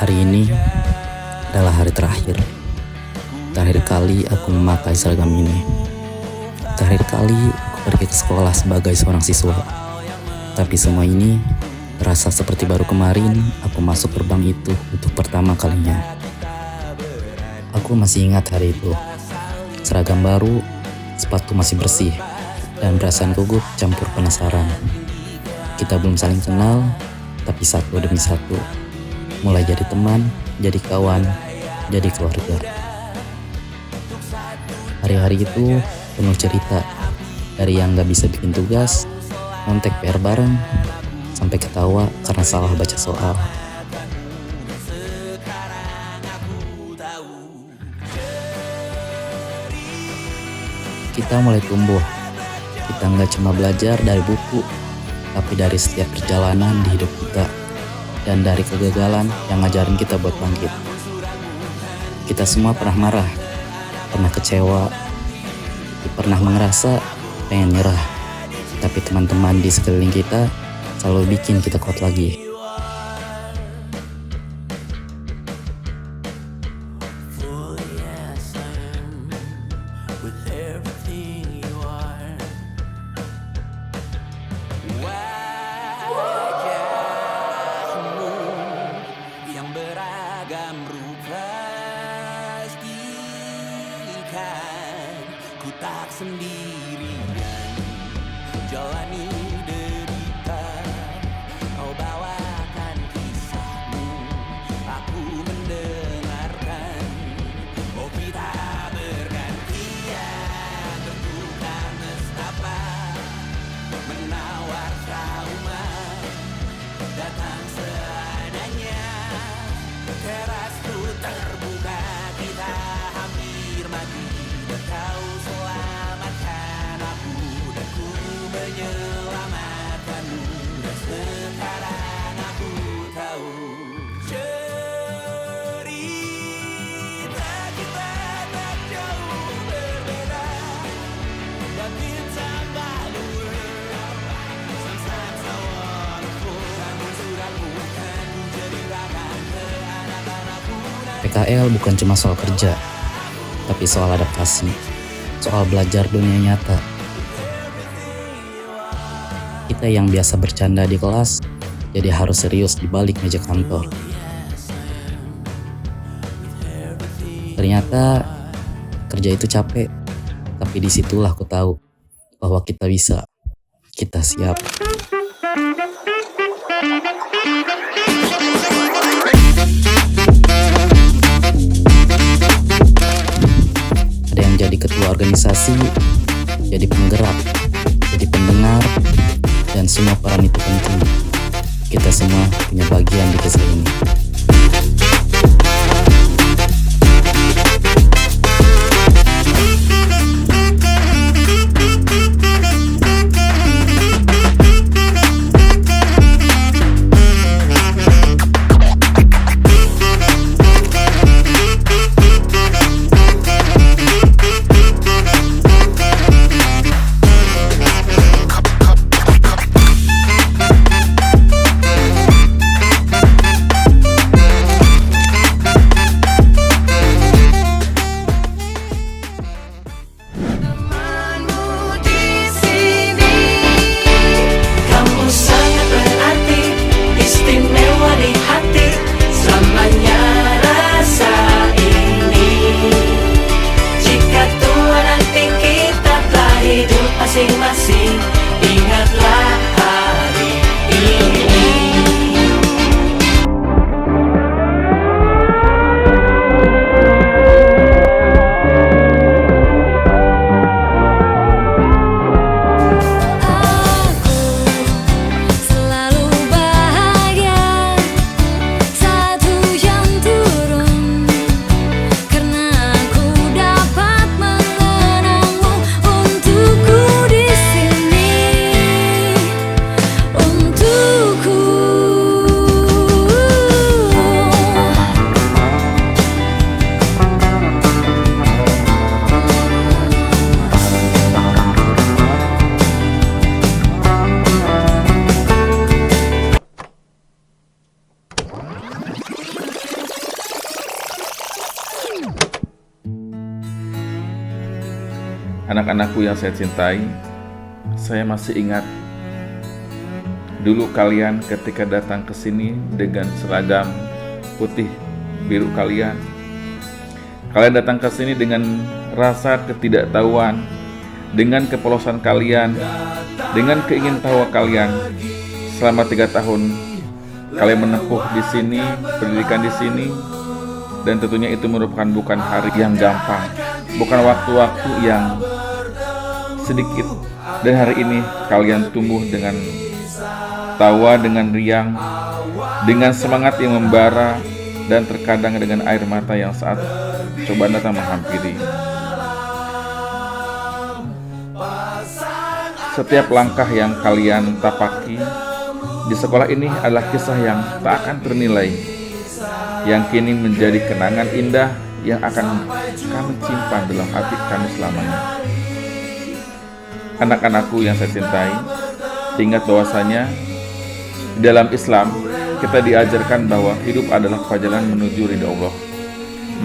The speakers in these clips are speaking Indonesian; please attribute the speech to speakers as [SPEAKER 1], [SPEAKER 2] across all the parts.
[SPEAKER 1] Hari ini adalah hari terakhir. Terakhir kali aku memakai seragam ini. Terakhir kali aku pergi ke sekolah sebagai seorang siswa. Tapi semua ini terasa seperti baru kemarin aku masuk gerbang itu untuk pertama kalinya. Aku masih ingat hari itu. Seragam baru, sepatu masih bersih, dan perasaan gugup campur penasaran. Kita belum saling kenal, tapi satu demi satu mulai jadi teman, jadi kawan, jadi keluarga. Hari-hari itu penuh cerita, dari yang gak bisa bikin tugas, ngontek PR bareng, sampai ketawa karena salah baca soal. Kita mulai tumbuh. Kita gak cuma belajar dari buku, tapi dari setiap perjalanan di hidup kita, dan dari kegagalan yang ngajarin kita buat bangkit. Kita semua pernah marah, pernah kecewa, pernah ngerasa pengen nyerah. Tapi teman-teman di sekeliling kita selalu bikin kita kuat lagi.
[SPEAKER 2] Ku tak sendirian jalani derita, kau bawakan kisahmu, aku mendengarkan. Oh kita bergantian bertukar nestapa, menawar trauma, datang seadanya. Terasku terbuka, kita hampir mati, kau selamatkan aku dan ku menyelamatkanmu. Dan sekarang aku tahu cerita kita tak jauh berbeda, dan kita malu sometimes I wanna fall. Namun sudah bukan ceritakan ke anak-anakku.
[SPEAKER 1] PKL bukan cuma soal kerja, tapi soal adaptasi, soal belajar dunia nyata. Kita yang biasa bercanda di kelas, jadi harus serius di balik meja kantor. Ternyata kerja itu capek, tapi disitulah aku tahu bahwa kita bisa, kita siap. Jadi ketua organisasi, jadi penggerak, jadi pendengar, dan semua peran itu penting. Kita semua punya bagian di kisah ini.
[SPEAKER 3] Anak-anakku yang saya cintai, saya masih ingat dulu kalian ketika datang ke sini dengan seragam putih biru kalian. Kalian datang ke sini dengan rasa ketidaktahuan, dengan kepolosan kalian, dengan keingintahuan kalian. Selama 3 tahun kalian menempuh di sini, pendidikan di sini, dan tentunya itu merupakan bukan hari yang gampang, bukan waktu-waktu yang sedikit. Dan hari ini kalian tumbuh dengan tawa, dengan riang, dengan semangat yang membara, dan terkadang dengan air mata yang saat cobaan datang menghampiri. Setiap langkah yang kalian tapaki di sekolah ini adalah kisah yang tak akan ternilai, yang kini menjadi kenangan indah yang akan kami simpan dalam hati kami selamanya. Anak-anakku yang saya cintai, ingat bahwasanya di dalam Islam kita diajarkan bahwa hidup adalah perjalanan menuju ridha Allah.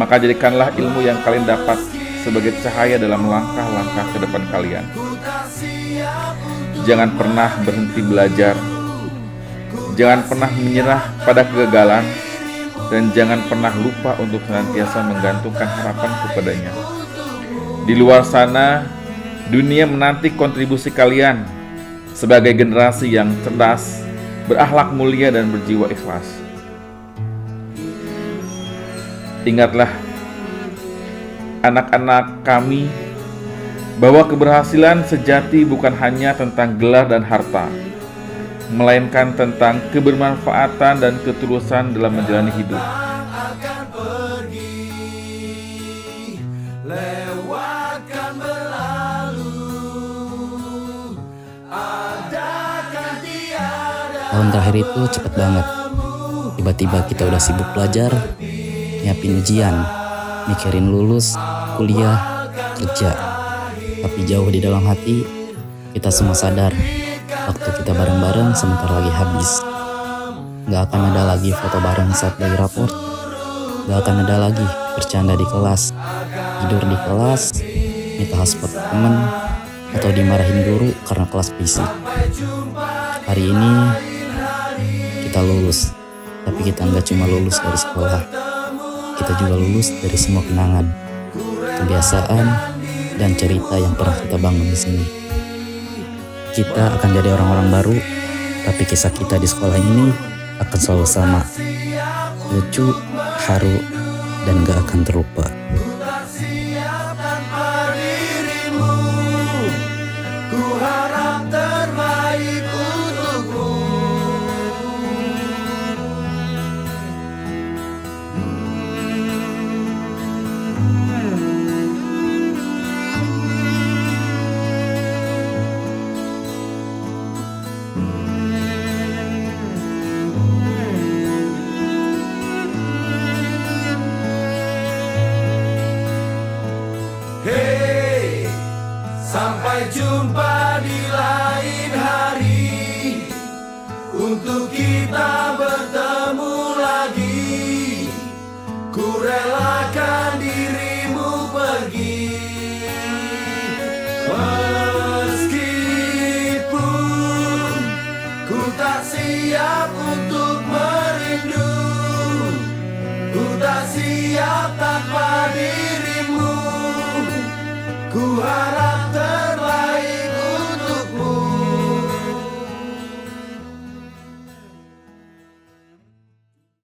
[SPEAKER 3] Maka jadikanlah ilmu yang kalian dapat sebagai cahaya dalam langkah-langkah ke depan kalian. Jangan pernah berhenti belajar, jangan pernah menyerah pada kegagalan, dan jangan pernah lupa untuk senantiasa menggantungkan harapan kepadanya. Di luar sana, dunia menanti kontribusi kalian sebagai generasi yang cerdas, berakhlak mulia, dan berjiwa ikhlas. Ingatlah, anak-anak kami, bahwa keberhasilan sejati bukan hanya tentang gelar dan harta, melainkan tentang kebermanfaatan dan ketulusan dalam menjalani hidup.
[SPEAKER 1] Tahun terakhir itu cepet banget. Tiba-tiba kita udah sibuk belajar, nyiapin ujian, mikirin lulus, kuliah, kerja. Tapi jauh di dalam hati, kita semua sadar waktu kita bareng-bareng sebentar lagi habis. Gak akan ada lagi foto bareng saat lagi raport. Gak akan ada lagi bercanda di kelas, tidur di kelas, minta hotspot temen, atau dimarahin guru karena kelas fisik. Hari ini kita lulus, tapi kita nggak cuma lulus dari sekolah, kita juga lulus dari semua kenangan, kebiasaan, dan cerita yang pernah kita bangun di sini. Kita akan jadi orang-orang baru, tapi kisah kita di sekolah ini akan selalu sama, lucu, haru, dan gak akan terlupa.
[SPEAKER 2] Sampai jumpa di lain hari untuk kita bertemu.